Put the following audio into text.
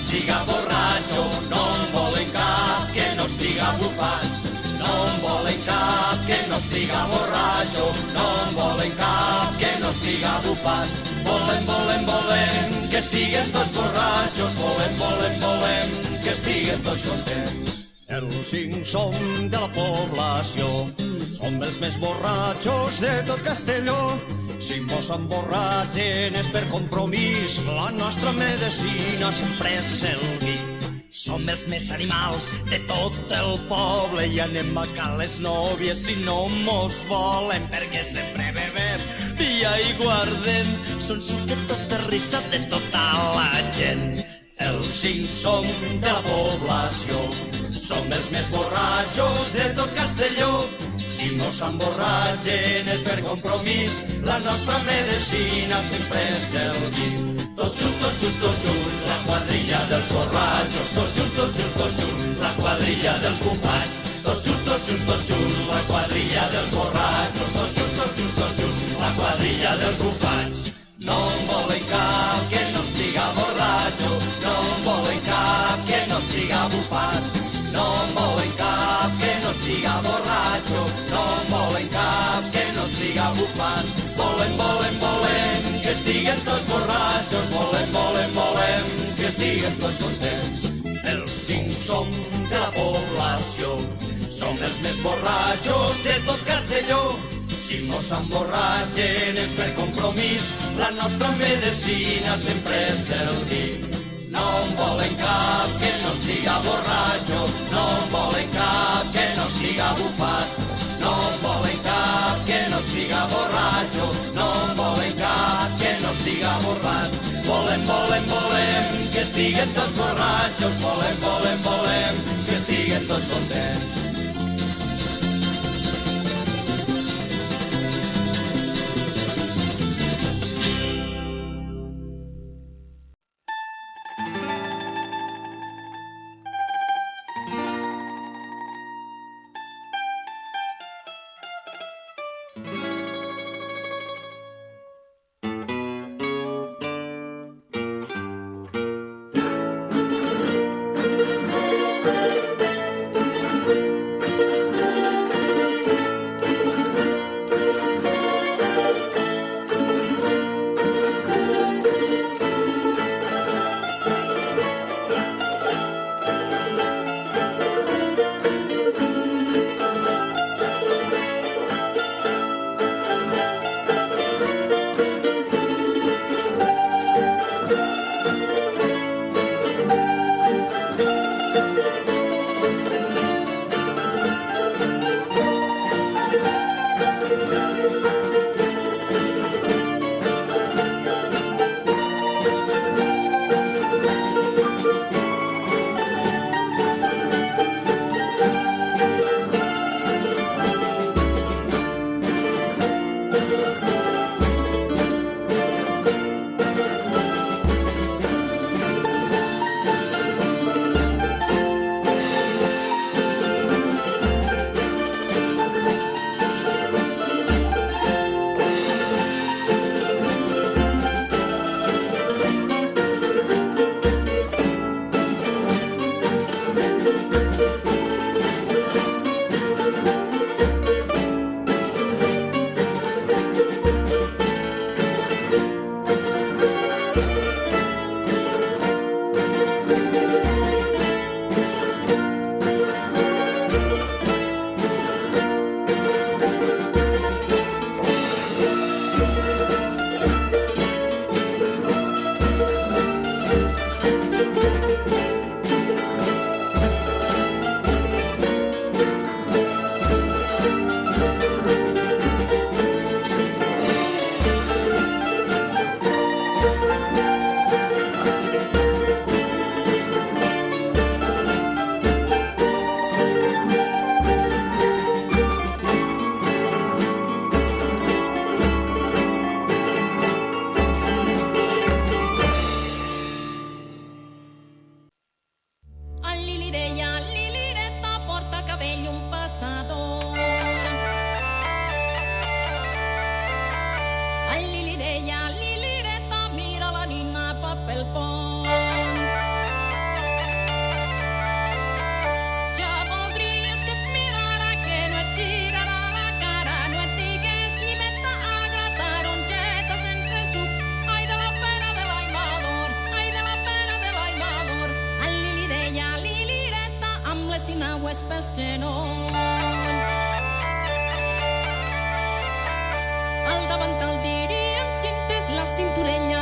estiga borratxo, no en volen cap que no estiga bufat. No en volen cap que no estiga borratxo, no en volen cap que no estiga bufat. Volem que estiguen tots borratxos, volem que estiguen tots contents. Els 5 som de la població, som els més borratxos de tot Castelló. Si mos emborratxen és per compromís, la nostra medecina sempre és el vi. Som els més animals de tot el poble i anem a cal les nòvies si no mos volen, perquè sempre bebem vi i aiguardent. Són suquetos de risa de tota la gent. Els 5 som de la població, som els més borratxos de tot Castelló. Si no s'emborratxen és per compromís, la nostra medecina sempre és el vi. Tots junts, la quadrilla dels borratxos. Tots junts, la quadrilla dels bufats. Tots junts, la quadrilla dels borratxos. Tots junts, la quadrilla dels bufats. No en volen cap que no estiga borratxo, no en volen cap que no estiga bufat. No en volen cap que no estiga borratxo, no en volen cap que no estiga bufat. Volem que estiguen tots borratxos, volem que estiguen tots contents. Els 5 som de la població, som els més borratxos de tot Castelló. Si no s'emborratxen és per compromís, la nostra medecina sempre és el vi. No en volen cap que no estiga borratxo, no en volen cap que no estiga bufat. No en volen cap que no estiga borratxo, no en volen cap que no estiga borrat. Volem que estiguen tots borratxos, volem que estiguen tots contents. només pels genolls. Al davantal diríem cintes, la cinturella